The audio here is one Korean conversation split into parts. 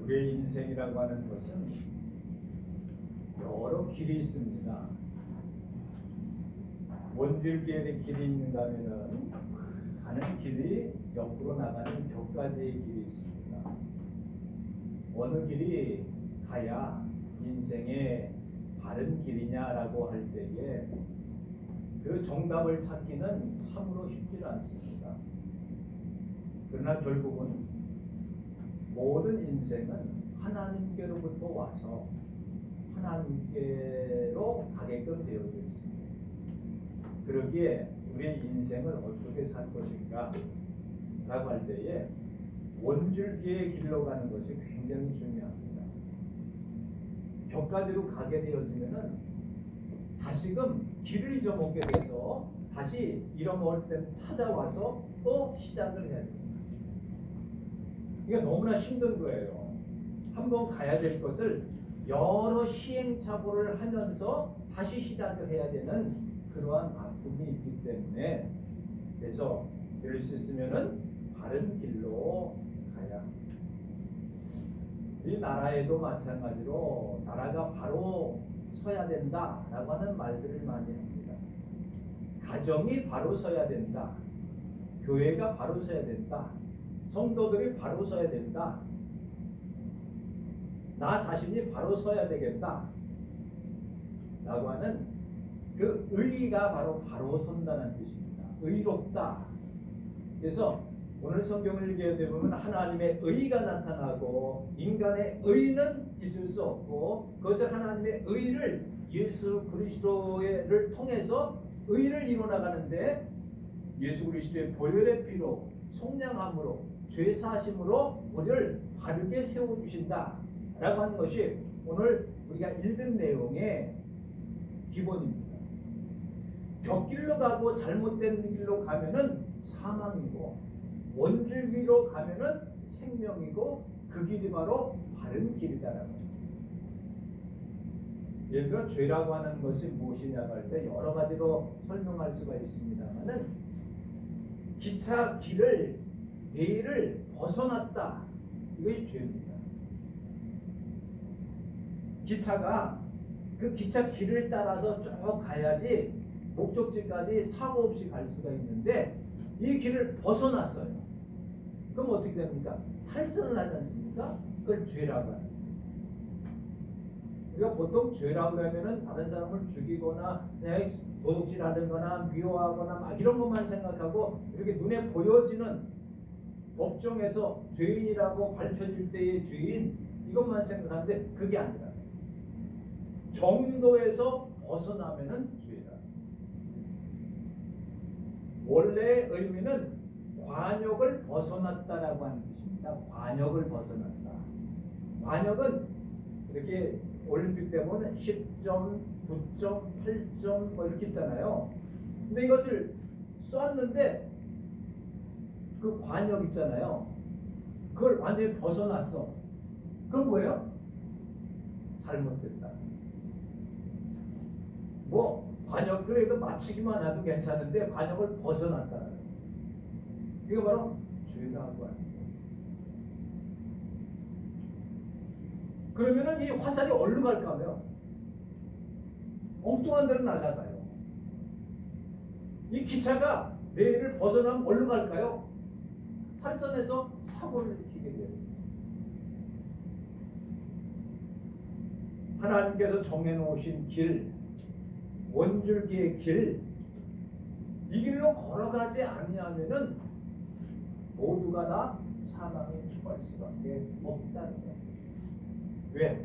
우리의 인생이라고 하는 것은 여러 길이 있습니다. 원줄기의 길이 있는다면은 가는 길이 옆으로 나가는 몇 가지의 길이 있습니다. 어느 길이 가야 인생의 바른 길이냐라고 할 때에 그 정답을 찾기는 참으로 쉽지 않습니다. 그러나 결국은 모든 인생은 하나님께로부터 와서 하나님께로 가게끔 되어져 있습니다. 그러기에 우리의 인생을 어떻게 살 것인가 라고 할 때에 원줄기의 길로 가는 것이 굉장히 중요합니다. 격가지로 가게 되어지면은 다시금 길을 잊어먹게 돼서 다시 잃어먹을 때 찾아와서 또 시작을 해야 됩니다. 이게 너무나 힘든 거예요. 한번 가야 될 것을 여러 시행착오를 하면서 다시 시작을 해야 되는 그러한 아픔이 있기 때문에, 그래서 될 수 있으면은 바른 길로 가야 합니다. 이 나라에도 마찬가지로 나라가 바로 서야 된다라고 하는 말들을 많이 합니다. 가정이 바로 서야 된다. 교회가 바로 서야 된다. 성도들이 바로 서야 된다. 나 자신이 바로 서야 되겠다. 라고 하는 그 의가 바로 선다는 뜻입니다. 의롭다. 그래서 오늘 성경을 읽게 보면 하나님의 의가 나타나고 인간의 의는 있을 수 없고, 그것을 하나님의 의를 예수 그리스도를 통해서 의를 이루어나가는데 예수 그리스도의 보혈의 피로 속량함으로 죄사하심으로 우리를 바르게 세워주신다 라고 하는 것이 오늘 우리가 읽은 내용의 기본입니다. 곁길로 가고 잘못된 길로 가면은 사망이고, 원줄기로 가면은 생명이고, 그 길이 바로 바른 길이다라는 거예요. 예를 들어 죄라고 하는 것이 무엇이냐고 할 때 여러 가지로 설명할 수가 있습니다만은, 기차 길을 레일을 벗어났다, 이것이 죄입니다. 기차가 그 기차 길을 따라서 쭉 가야지 목적지까지 사고 없이 갈 수가 있는데 이 길을 벗어났어요. 그럼 어떻게 됩니까? 탈선을 하지 않습니까? 그걸 죄라고 합니다. 우리가 보통 죄라고 하면은 다른 사람을 죽이거나 도둑질하거나 미워하거나 막 이런 것만 생각하고, 이렇게 눈에 보여지는 법정에서 죄인이라고 밝혀질 때의 죄인, 이것만 생각하는데 그게 아니라 정도에서 벗어나면은 죄다. 원래의 의미는 관역을 벗어났다라고 하는 뜻입니다. 관역을 벗어났다. 관역은 이렇게 올림픽 때 보면 10점, 9점, 8점 뭐 이렇게 있잖아요. 근데 이것을 쐈는데 그 관역 있잖아요. 그걸 완전히 벗어났어. 그건 뭐예요? 잘못됐다. 뭐 관역 그래도 맞추기만 해도 괜찮은데 관역을 벗어났다. 이거 바로 죄라고 하는 거예요. 그러면은 이 화살이 어디로 갈까 하면 엉뚱한 데로 날아가요. 이 기차가 레일을 벗어나면 어디로 갈까요? 탈선해서 사고를 일으키게 돼요. 하나님께서 정해놓으신 길, 원줄기의 길, 이 길로 걸어가지 아니하면은 모두가 다 사망에 처할 수밖에 없다는 거예요. 왜?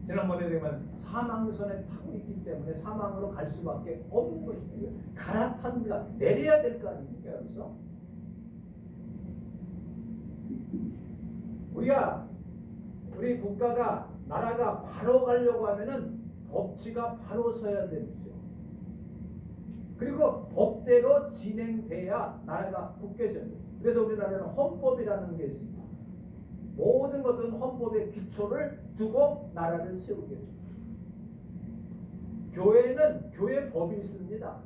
지난번에 내가 사망선에 타고 있기 때문에 사망으로 갈 수밖에 없는 것이죠. 갈아탄 가 내려야 될 거 아닙니까? 여기서 우리 국가가 나라가 바로 가려고 하면은 법치가 바로 서야 되죠. 그리고 법대로 진행돼야 나라가 굳게 서요. 그래서 우리나라는 헌법이라는 게 있습니다. 모든 것은 헌법의 기초를 두고 나라를 세우게 됩니다. 교회는 교회 법이 있습니다.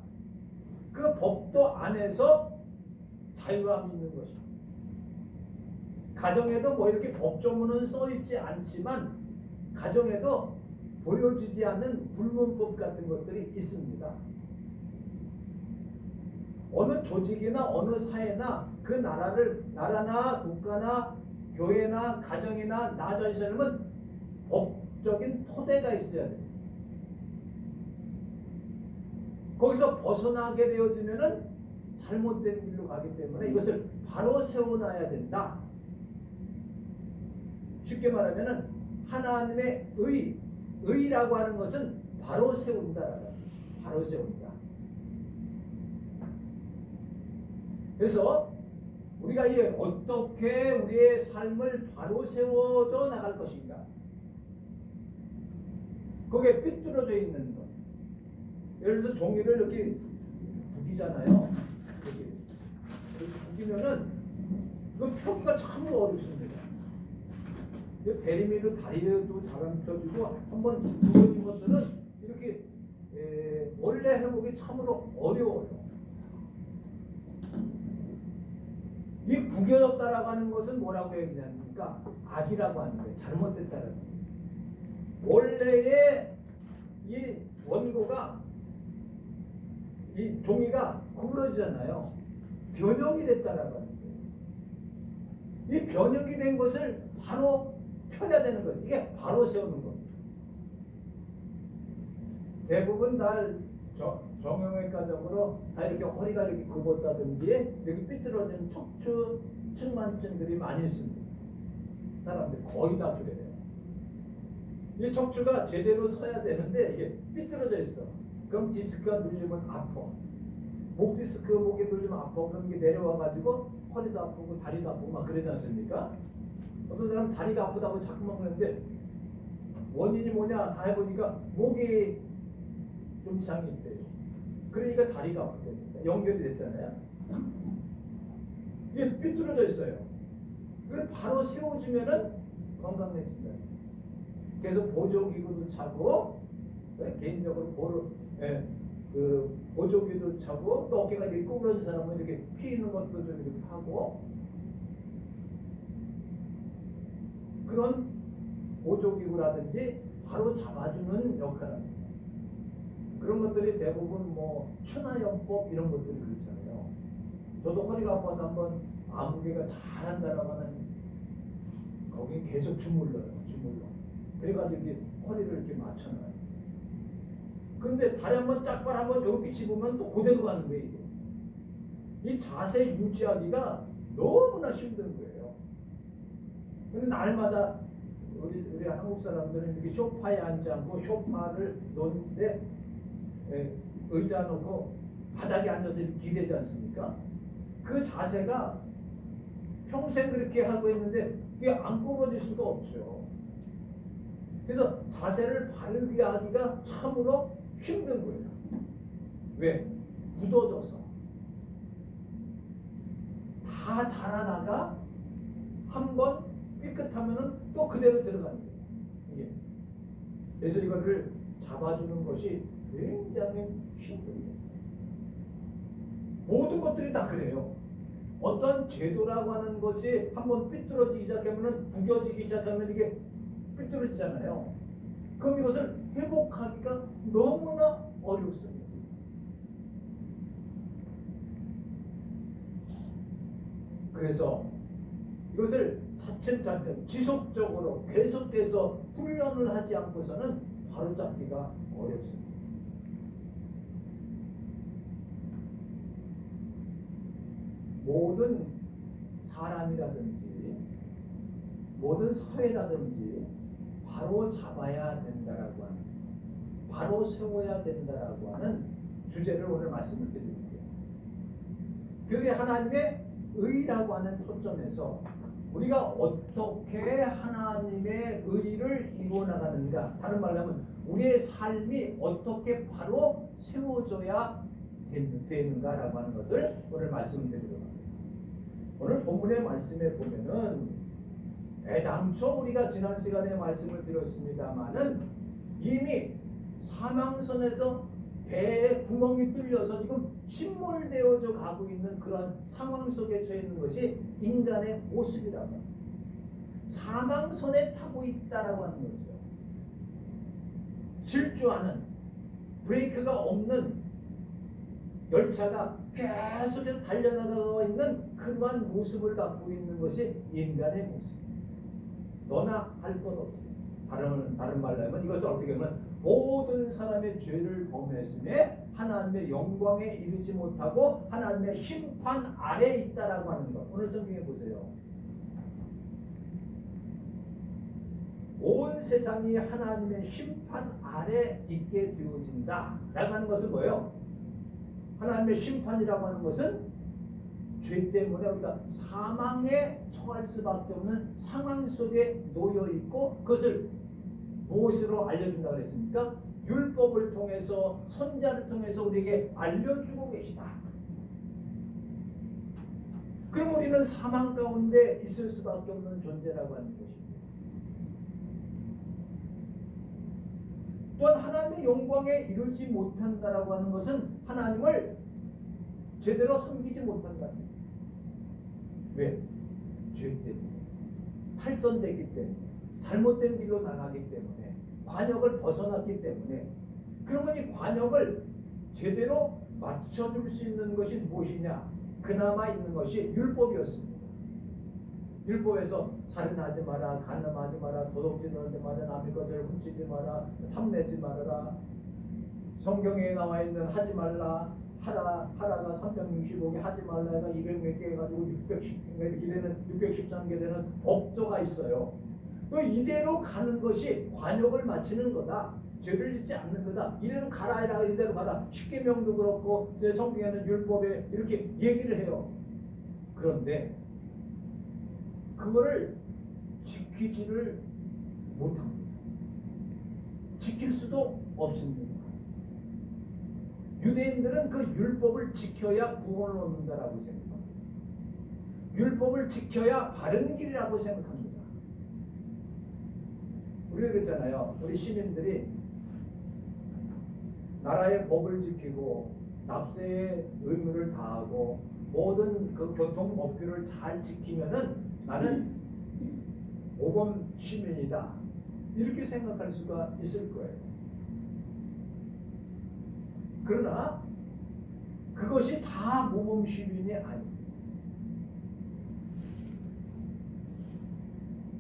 그 법도 안에서 자유함이 있는 것입니다. 가정에도 뭐 이렇게 법조문은 써 있지 않지만 가정에도 보여지지 않는 불문법 같은 것들이 있습니다. 어느 조직이나 어느 사회나 그 나라나 국가나 교회나 가정이나 나 자신은 법적인 토대가 있어야 돼요. 거기서 벗어나게 되어지면은 잘못된 길로 가기 때문에 이것을 바로 세워놔야 된다. 쉽게 말하면은 하나님의 의라고 하는 것은 바로 세운다. 바로 세운다. 그래서 우리가 이제 어떻게 우리의 삶을 바로 세워져 나갈 것인가? 거기에 삐뚤어져 있는 것. 예를 들어서 종이를 이렇게 구기잖아요. 이렇게 구기면은 이건 펴기가 참으로 어렵습니다. 대리미를 다리에도 잘 안 펴지고 한번 구겨진 것들은 이렇게 원래 회복이 참으로 어려워요. 이 구겨졌다라고 하는 것은 뭐라고 얘기합니까? 악이라고 하는 거예요. 잘못됐다라는 거예요. 원래의 이 원고가 이 종이가 구부러지잖아요. 변형이 됐다라고 하는 거예요. 이 변형이 된 것을 바로 펴야 되는 거예요. 이게 바로 세우는 겁니다. 대부분 정형외과적으로 다 이렇게 허리가 이렇게 굽었다든지 이렇게 삐뚤어진 척추 측만증들이 많이 있습니다. 사람들 거의 다 그래요. 이 척추가 제대로 서야 되는데 이게 삐뚤어져 있어. 그럼 디스크가 눌리면 아파. 목 디스크 목에 눌리면 아파. 그럼 이게 내려와 가지고 허리도 아프고 다리도 아프고 막 그러지 않습니까? 어떤 사람은 다리가 아프다고 자꾸만 그러는데 원인이 뭐냐 다 해보니까 목이 좀 이상이 있대요. 그러니까 다리가 아프대요. 연결이 됐잖아요. 이게 삐뚤어져 있어요. 그걸 바로 세워주면은 건강해진다. 그래서 보조기구도 차고 개인적으로 그 보조기도 차고 또 어깨가 이렇게 구부러진 사람은 이렇게 피는 것도 좀 이렇게 하고 그런 보조기구라든지 바로 잡아주는 역할을 합니다. 그런 것들이 대부분 뭐 추나연법 이런 것들이 그렇잖아요. 저도 허리가 아파서 한번 아무개가 잘한다라고 하는 거기 계속 주물러. 그래가지고 이렇게 허리를 이렇게 맞춰놔요. 근데 다리 한번 짝발 한번 이렇게 집으면 또 그대로 가는 거예요. 이게. 이 자세 유지하기가 너무나 힘든 거예요. 근데 날마다 우리 한국 사람들은 이렇게 소파에 앉지 않고 소파를 놓는데 의자 놓고 바닥에 앉아서 기대지 않습니까? 그 자세가 평생 그렇게 하고 있는데 그게 안 굽어질 수가 없죠. 그래서 자세를 바르게 하기가 참으로 힘든 거예요. 왜? 굳어져서. 다 자라다가 한번 삐끗하면은 또 그대로 들어가는 거예요. 이게. 그래서 이거를 잡아주는 것이 굉장히 힘든 거예요. 모든 것들이 다 그래요. 어떤 제도라고 하는 것이 한번 삐뚤어지기 시작하면은 구겨지기 시작하면 이게 삐뚤어지잖아요. 그럼 이것을 회복하기가 너무나 어렵습니다. 그래서 이것을 차츰차츰 지속적으로 계속해서 훈련을 하지 않고서는 바로잡기가 어렵습니다. 모든 사람이라든지 모든 사회라든지 바로 잡아야 된다라고 하는, 바로 세워야 된다라고 하는 주제를 오늘 말씀을 드립니다. 그게 하나님의 의라고 하는 초점에서 우리가 어떻게 하나님의 의를 이루어나가는가, 다른 말로 하면 우리의 삶이 어떻게 바로 세워져야 되는가라고 하는 것을 오늘 말씀드리도록 합니다. 오늘 본문의 말씀에 보면은 애당초 우리가 지난 시간에 말씀을 드렸습니다마는 이미 사망선에서 배에 구멍이 뚫려서 지금 침몰되어져 가고 있는 그런 상황 속에 처해 있는 것이 인간의 모습이라고 합니다. 사망선에 타고 있다라고 하는 거죠. 질주하는, 브레이크가 없는 열차가 계속해서 달려나가고 있는 그러한 모습을 갖고 있는 것이 인간의 모습. 너나 할 것 없이. 다른 말로 하면 이것을 어떻게 하면 모든 사람의 죄를 범했음에 하나님의 영광에 이르지 못하고 하나님의 심판 아래에 있다라고 하는 것. 오늘 성경에 보세요. 온 세상이 하나님의 심판 아래 있게 되어진다 라고 하는 것은 뭐예요? 하나님의 심판이라고 하는 것은 죄 때문에 우리가 사망에 처할 수밖에 없는 상황 속에 놓여 있고, 그것을 무엇으로 알려준다 그랬습니까? 율법을 통해서, 선자를 통해서 우리에게 알려주고 계시다. 그럼 우리는 사망 가운데 있을 수밖에 없는 존재라고 하는 것입니다. 또한 하나님의 영광에 이르지 못한다라고 하는 것은 하나님을 제대로 섬기지 못한다. 왜? 죄 때문에. 탈선되기 때문에. 잘못된 길로 나가기 때문에. 관역을 벗어났기 때문에. 그러면 이 관역을 제대로 맞춰줄 수 있는 것이 무엇이냐? 그나마 있는 것이 율법이었습니다. 율법에서 살인하지 마라, 간음하지 마라, 도둑질하지 마라, 남의 것을 훔치지 마라, 탐내지 말아라. 성경에 나와 있는 하지 말라, 하라가 365개, 하지 말라가 200몇 개 해가지고 613개 되는 법도가 있어요. 또 이대로 가는 것이 관역을 마치는 거다. 죄를 짓지 않는 거다. 이대로 가라 해라, 이대로 가라. 십계명도 그렇고 성경에는 율법에 이렇게 얘기를 해요. 그런데 그거를 지키지를 못합니다. 지킬 수도 없습니다. 유대인들은 그 율법을 지켜야 구원을 얻는다라고 생각합니다. 율법을 지켜야 바른 길이라고 생각합니다. 우리가 그랬잖아요. 우리 시민들이 나라의 법을 지키고 납세의 의무를 다하고 모든 그 교통법규를 잘 지키면은 나는 모범 시민이다. 이렇게 생각할 수가 있을 거예요. 그러나 그것이 다 모범 시민이 아닙니다.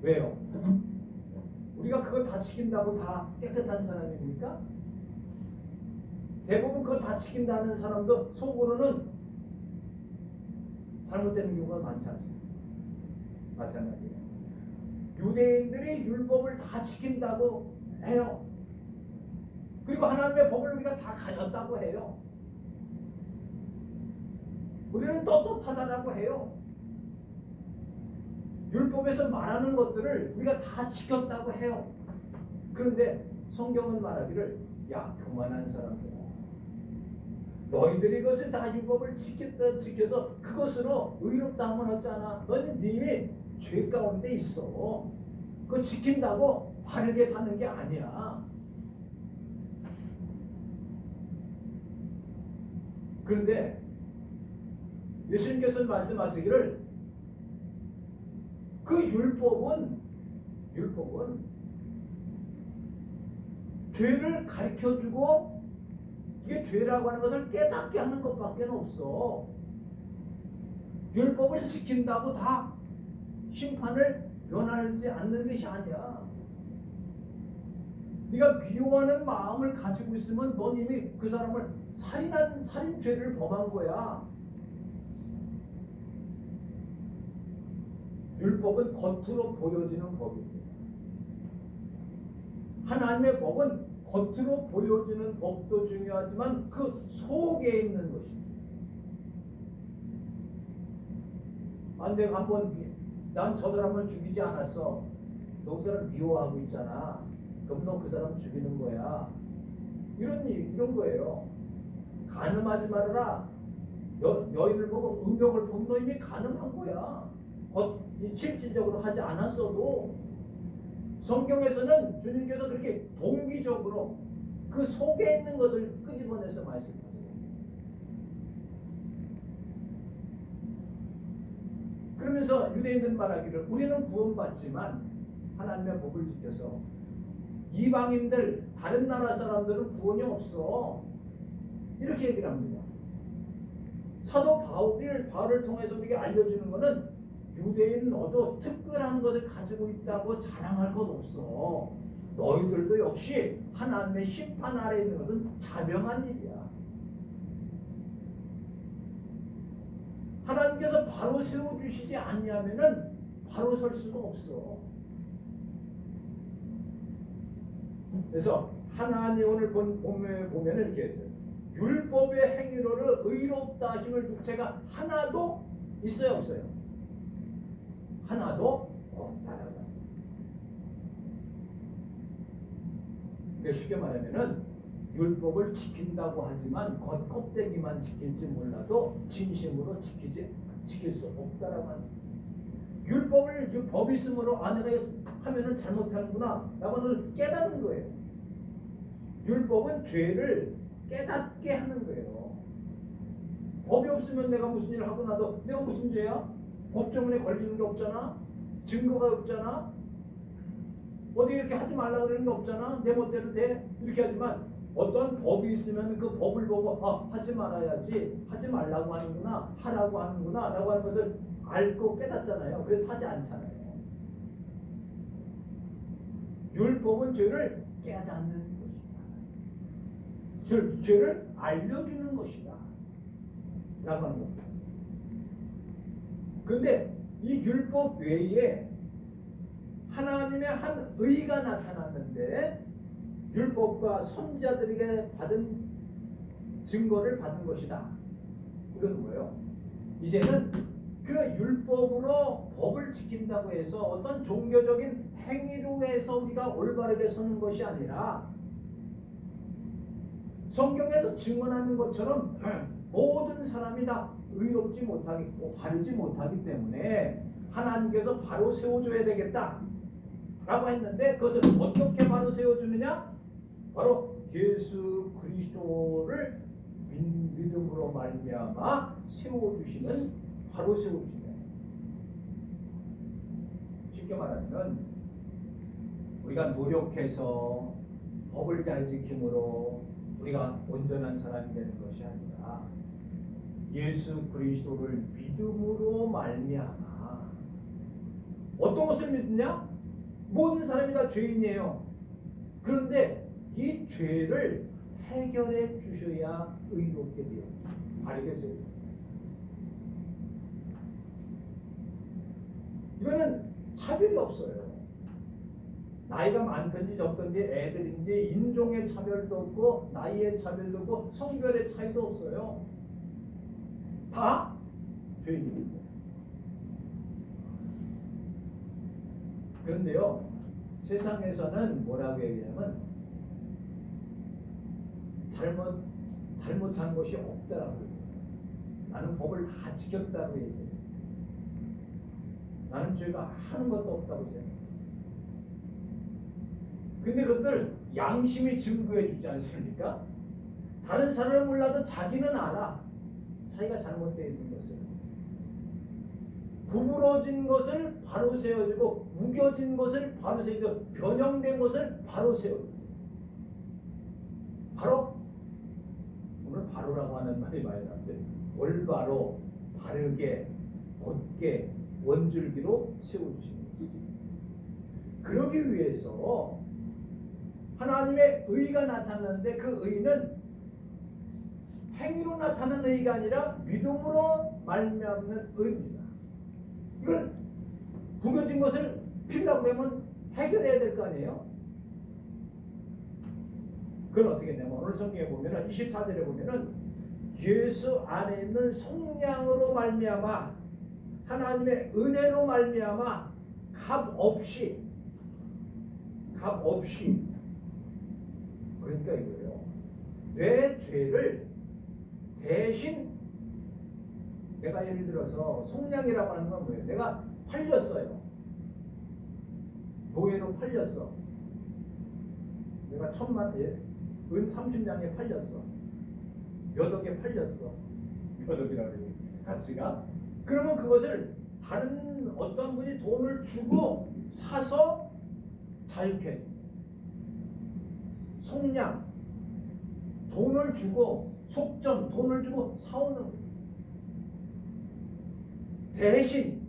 왜요? 우리가 그거 다 지킨다고 다 깨끗한 사람입니까? 대부분 그거 다 지킨다는 사람도 속으로는 잘못되는 경우가 많지 않습니다. 마찬가지예요. 유대인들이 율법을 다 지킨다고 해요. 그리고 하나님의 법을 우리가 다 가졌다고 해요. 우리는 떳떳하다라고 해요. 율법에서 말하는 것들을 우리가 다 지켰다고 해요. 그런데 성경은 말하기를, 야, 교만한 사람들아, 너희들이 그것을 다 율법을 지켜서 그것으로 의롭다 하면 어쩌나? 너희는 이미 죄 가운데 있어. 그거 지킨다고 바르게 사는 게 아니야. 그런데 예수님께서는 말씀하시기를, 그 율법은 죄를 가르쳐주고 이게 죄라고 하는 것을 깨닫게 하는 것밖에 없어. 율법을 지킨다고 다 심판을 면하지 않는 것이 아니야. 네가 미워하는 마음을 가지고 있으면 넌 이미 그 사람을 살인죄를 범한 거야. 율법은 겉으로 보여지는 법입니다. 하나님의 법은 겉으로 보여지는 법도 중요하지만 그 속에 있는 것이죠. 내가 한번 난 저 사람을 죽이지 않았어. 너 그 사람 미워하고 있잖아. 그럼 너 그 사람 죽이는 거야. 이런 거예요. 간음하지 말아라. 여인을 보고 음욕을 보면 너 이미 간음한 거야. 실질적으로 하지 않았어도 성경에서는 주님께서 그렇게 동기적으로 그 속에 있는 것을 끄집어내서 말씀하세요. 그러면서 유대인들은 말하기를 우리는 구원받지만 하나님의 법을 지켜서 이방인들 다른 나라 사람들은 구원이 없어. 이렇게 얘기를 합니다. 사도 바울을 통해서 우리에게 알려주는 것은 유대인 너도 특별한 것을 가지고 있다고 자랑할 것 없어. 너희들도 역시 하나님의 심판 아래 있는 것은 자명한 일이야. 하나님께서 바로 세워주시지 않냐면은 바로 설 수가 없어. 그래서 하나님 오늘 보면 이렇게 했어요. 율법의 행위로는 의롭다 하심을 육체가 하나도 있어요, 없어요? 하나도 없다. 그러니까 쉽게 말하면은 율법을 지킨다고 하지만 겉껍데기만 지킬지 몰라도 진심으로 지킬 수 없다라고 하는. 율법을 법이 있으므로 내가 하면은 잘못하는구나 라고는 깨닫는 거예요. 율법은 죄를 깨닫게 하는 거예요. 법이 없으면 내가 무슨 일을 하고 나도 내가 무슨 죄야? 법 때문에 걸리는 게 없잖아. 증거가 없잖아. 어디 이렇게 하지 말라 그러는 게 없잖아. 내 멋대로 돼. 이렇게 하지만 어떤 법이 있으면 그 법을 보고 하지 말아야지. 하지 말라고 하는구나. 하라고 하는구나 라고 하는 것을 알고 깨닫잖아요. 그래서 하지 않잖아요. 율법은 죄를 깨닫는 것이다. 죄를 알려주는 것이다 라고 하는 겁니다. 그런데 이 율법 외에 하나님의 한 의가 나타났는데 율법과 선지자들에게 받은 증거를 받은 것이다. 이건 뭐예요? 이제는 그 율법으로 법을 지킨다고 해서 어떤 종교적인 행위로 해서 우리가 올바르게 서는 것이 아니라 성경에서 증언하는 것처럼 모든 사람이 다 의롭지 못하고 바르지 못하기 때문에 하나님께서 바로 세워줘야 되겠다 라고 했는데 그것을 어떻게 바로 세워주느냐? 바로 예수 그리스도를 믿음으로 말미암아 세워주시는, 바로 세워주시는. 쉽게 말하면 우리가 노력해서 법을 잘 지킴으로 우리가 온전한 사람이 되는 것이 아니라 예수 그리스도를 믿음으로 말미암아. 어떤 것을 믿느냐? 모든 사람이 다 죄인이에요. 그런데 이 죄를 해결해 주셔야 의롭게 돼요. 알겠어요? 이거는 차별이 없어요. 나이가 많든지 적든지 애들인지 인종의 차별도 없고 나이의 차별도 없고 성별의 차이도 없어요. 다 죄인입니다. 그런데요, 세상에서는 뭐라고 얘기하냐면 잘못한 것이 없다라고 해요. 나는 법을 다 지켰다고 얘기해요. 나는 죄가 하는 것도 없다고 생각해요. 근데 그것들 양심이 증거해 주지 않습니까? 다른 사람은 몰라도 자기는 알아. 자기가 잘못되어 있는 것을. 구부러진 것을 바로 세워주고 우겨진 것을 바로 세워주고 변형된 것을 바로 세워주고. 바로 오늘 바로라고 하는 말이 많이 나는데 올바로 바르게 곧게 원줄기로 세워주시는 거지. 그러기 위해서 하나님의 의가 나타나는데 그 의는 행위로 나타나는 의가 아니라 믿음으로 말미암는 의입니다. 이걸 구겨진 것을 피려고 그러면 해결해야 될 거 아니에요? 그건 어떻게 했냐면 오늘 성경에 보면은 24절에 보면은 예수 안에 있는 성량으로 말미암아 하나님의 은혜로 말미암아 값 없이 그러니까 이거예요. 내 죄를 대신 내가 예를 들어서 속량이라고 하는 건 뭐예요? 내가 팔렸어요. 노예로 팔렸어. 내가 은 30냥에 팔렸어. 몇 억에 팔렸어. 몇 억이라고 해요. 가치가. 그러면 그것을 다른 어떤 분이 돈을 주고 사서 자유케 해줍니다. 속량, 돈을 주고 속전, 돈을 주고 사오는 거예요. 대신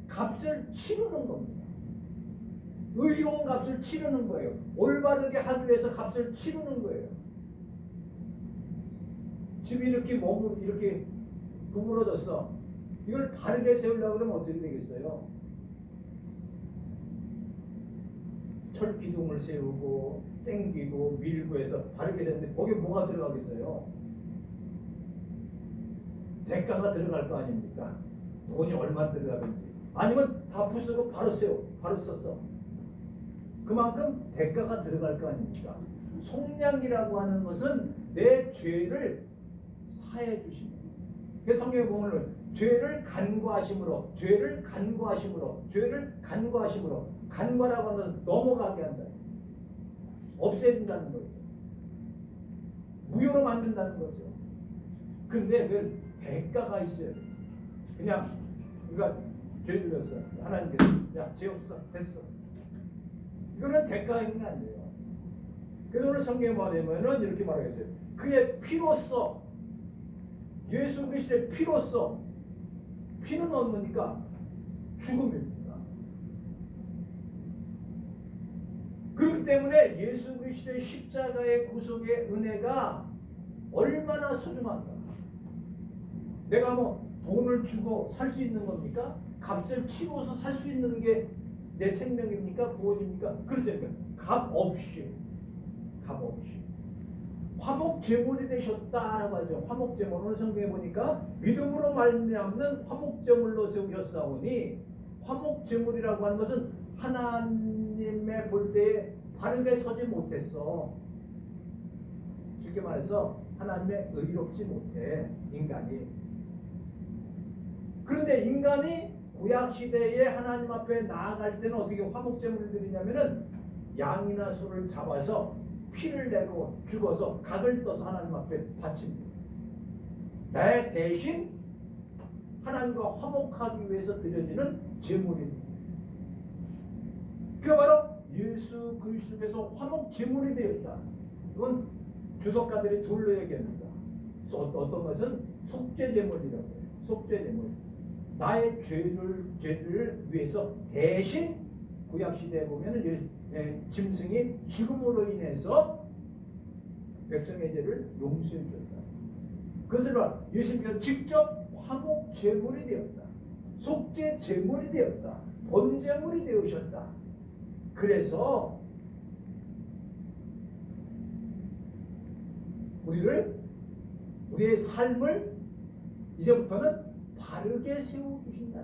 값을 치르는 겁니다. 의로운 값을 치르는 거예요. 올바르게 하기 위해서 값을 치르는 거예요. 집이 이렇게 몸을 이렇게 구부러졌어. 이걸 바르게 세우려고 그러면 어떻게 되겠어요? 철 기둥을 세우고 땡기고 밀고 해서 바르게 되는데 거기에 뭐가 들어가겠어요? 대가가 들어갈 거 아닙니까? 돈이 얼마 들어가든지. 아니면 다 부수고 바로 썼어. 그만큼 대가가 들어갈 거 아닙니까? 속량이라고 하는 것은 내 죄를 사해 주십니다. 그래서 성경에 보면 죄를 간과하심으로, 죄를 간과하심으로, 죄를 간과하심으로, 간과라고 하는 넘어가게 한다. 없애준다는 거죠. 무효로 만든다는 거죠. 근데 그 대가가 있어요. 그냥 우리가 죄 들렸어. 하나님께서 야, 죄 없어. 됐어. 이거는 대가가 있는 게 아니에요. 그래서 오늘 성경에 말하면은 이렇게 말하겠어요. 그의 피로써, 예수 그리스도의 피로써, 피는 뭡니까? 죽음입니다. 그렇기 때문에 예수 그리스도의 십자가의 구속의 은혜가 얼마나 소중한가. 내가 뭐 돈을 주고 살 수 있는 겁니까? 값을 치고서 살 수 있는 게 내 생명입니까? 구원입니까? 그렇지 않습니까? 값 없이 화목 제물이 되셨다라고 하죠. 화목 제물. 오늘 성경에 보니까 믿음으로 말미암는 화목 제물로 세우셨사오니, 화목 제물이라고 하는 것은 하나님의 볼 때에 바르게 서지 못했어. 쉽게 말해서 하나님의 의롭지 못해, 인간이. 그런데 인간이 구약 시대에 하나님 앞에 나아갈 때는 어떻게 화목 제물을 드리냐면은 양이나 소를 잡아서 피를 내고 죽어서 각을 떠서 하나님 앞에 바칩니다. 내 대신 하나님과 화목하기 위해서 드려지는 제물입니다. 그 바로 예수 그리스도께서 화목 제물이 되었다. 이건 주석가들이 둘로 얘기합니다. 어떤 것은 속죄 제물이라고 해요. 속죄 제물. 나의 죄를 위해서 대신 구약 시대에 보면은 짐승이 죽음으로 인해서 백성의 죄를 용서해 줬다. 그것을 예수님께서 직접 화목 제물이 되었다. 속죄 제물이 되었다. 번제물이 되으셨다. 그래서 우리의 삶을 이제부터는 바르게 세워주신다.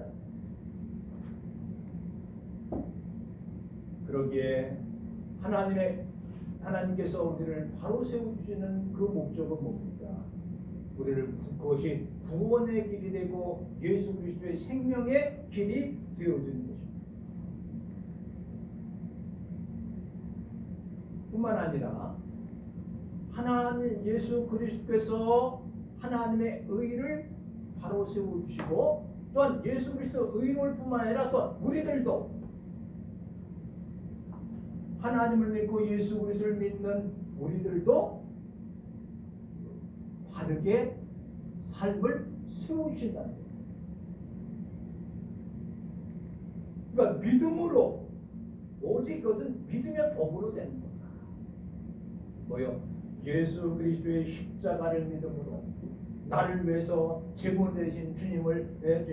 그러기에 하나님께서 우리를 바로 세워주시는 그 목적은 뭡니까? 그것이 구원의 길이 되고 예수 그리스도의 생명의 길이 되어주는 것입니다. 뿐만 아니라 예수 그리스도께서 하나님의 의를 바로 세워주시고, 또한 예수 그리스도 의로울 뿐만 아니라 또 우리들도 하나님을 믿고 예수 그리스도를 믿는 우리들도 바르게 삶을 세우신다는 거예요. 그러니까 믿음으로, 오직 그것은 믿음의 법으로 되는 겁니다. 뭐요? 예수 그리스도의 십자가를 믿음으로, 나를 위해서 제물 되신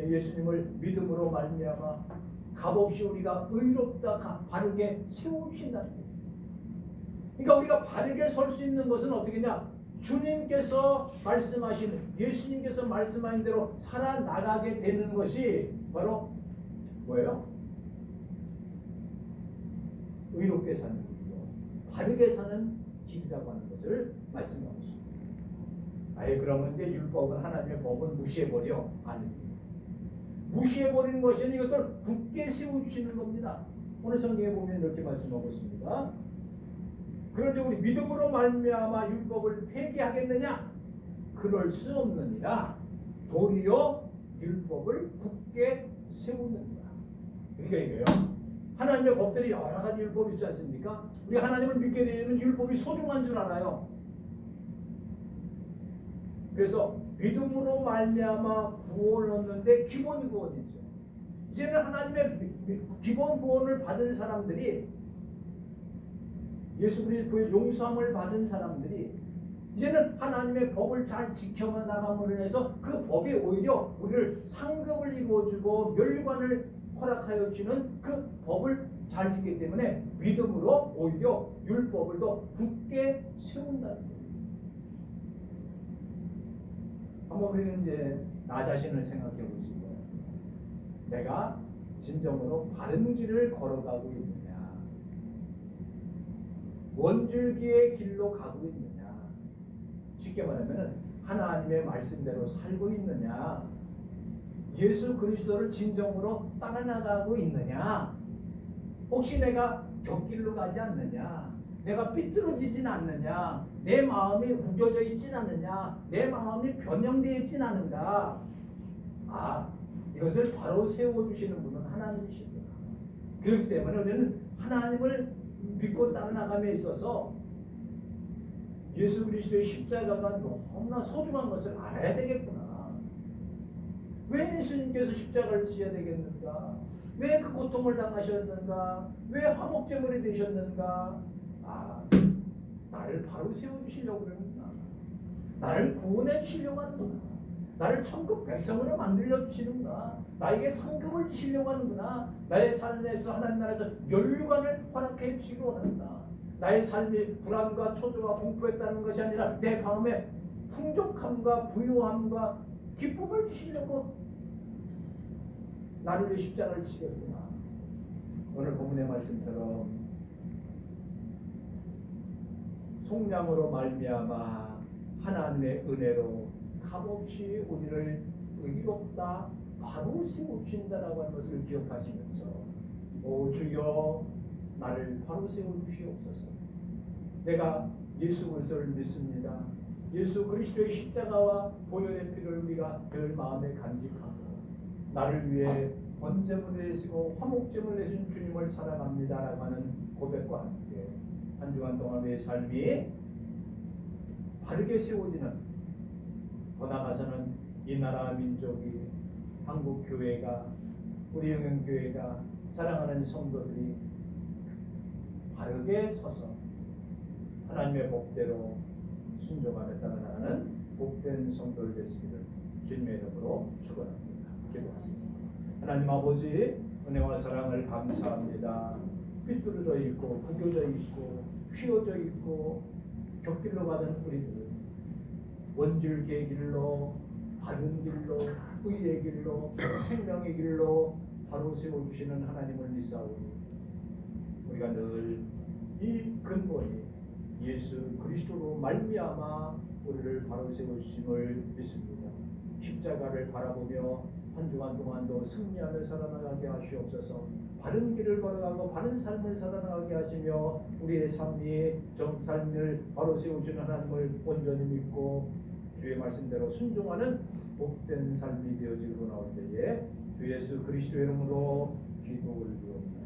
예수님을 믿음으로 말미암아 값없이 우리가 의롭다 바르게 세우신다는 거예요. 그러니까 우리가 바르게 설 수 있는 것은 어떻게냐? 주님께서 말씀하신, 예수님께서 말씀하신 대로 살아나가게 되는 것이 바로 뭐예요? 의롭게 사는 길이고 바르게 사는 길이라고 하는 것을 말씀하고 있습니다. 아예 그러면 이제 율법은, 하나님의 법은 무시해버려? 아닙니다. 무시해버리는 것이 아니라 이것을 굳게 세워주시는 겁니다. 오늘 성경에 보면 이렇게 말씀하고 있습니다. 그런데 우리 믿음으로 말미암아 율법을 폐기하겠느냐? 그럴 수 없느니라. 도리어 율법을 굳게 세우는 거야. 그러니까 이거예요. 하나님의 법들이 여러 가지 율법이 있지 않습니까? 우리 하나님을 믿게 되면 율법이 소중한 줄 알아요. 그래서 믿음으로 말미암아 구원을 얻는데 기본 구원이죠. 이제는 하나님의 기본 구원을 받은 사람들이, 예수 그리스도의 용서함을 받은 사람들이 이제는 하나님의 법을 잘 지켜만 나감으로 인해서 그 법이 오히려 우리를 상급을 이루어주고 멸관을 허락하여 주는 그 법을 잘 지키기 때문에 믿음으로 오히려 율법을 더 굳게 세운다는 거예요. 한번 우리는 이제 나 자신을 생각해 보시고, 내가 진정으로 바른 길을 걸어가고 있느냐, 원줄기의 길로 가고 있느냐, 쉽게 말하면 하나님의 말씀대로 살고 있느냐, 예수 그리스도를 진정으로 따라나가고 있느냐, 혹시 내가 곁길로 가지 않느냐, 내가 삐뚤어지진 않느냐, 내 마음이 우겨져 있진 않느냐, 내 마음이 변형되어 있진 않은가. 이것을 바로 세워주시는 분은 하나님이십니다. 그렇기 때문에 우리는 하나님을 믿고 따라나감에 있어서 예수 그리스도의 십자가가 너무나 소중한 것을 알아야 되겠구나. 왜 예수님께서 십자가를 지어야 되겠는가? 왜 그 고통을 당하셨는가? 왜 화목제물이 되셨는가? 나를 바로 세워주시려고 그러는구나. 나를 구원해 주시려고 하는구나. 나를 천국 백성으로 만들려 주시는구나. 나에게 상급을 주시려고 하는구나. 나의 삶에서 하나님 나라에서 멸관을 허락해 주시기 원한다. 나의 삶이 불안과 초조와 공포했다는 것이 아니라 내 마음에 풍족함과 부요함과 기쁨을 주시려고 나를 위해 십자가를 지셨구나. 오늘 본문의 말씀처럼 속량으로 말미암아 하나님의 은혜로 값없이 우리를 의롭다 바로 세우신다라고 하는 것을 기억하시면서, 오 주여 나를 바로 세워주시옵소서. 내가 예수 그리스도를 믿습니다. 예수 그리스도의 십자가와 보혈의 피를 우리가 늘 마음에 간직하고 나를 위해 번제물을 내시고 화목제물을 내신 주님을 사랑합니다라고 하는 고백과 함께 한 주간 동안 내 삶이 바르게 세워지는, 더 나아가서는 이 나라 민족이, 한국 교회가, 우리 영영교회가, 사랑하는 성도들이 바르게 서서 하나님의 법대로 순종하며 따라가는 복된 성도를 되시기를 주님의 이름으로 축원합니다. 기도하시겠습니다. 하나님 아버지, 은혜와 사랑을 감사합니다. 삐뚤어져 있고 구겨져 있고 휘어져 있고 곁길로 가는 우리들, 원줄기의 길로, 바른 길로, 의의 길로, 생명의 길로 바로 세워주시는 하나님을 믿사오니 우리가 늘 이 근본이 예수 그리스도로 말미암아 우리를 바로 세우심을 믿습니다. 십자가를 바라보며 한 주간 동안도 승리하며 살아나가게 하시옵소서. 바른 길을 걸어가고 바른 삶을 살아나가게 하시며 우리의 삶이 삶을 바로 세우시는 하나님을 온전히 믿고 주의 말씀대로 순종하는 복된 삶이 되어지고 나올 때에 주 예수 그리스도의 이름으로 기도 올리옵나이다.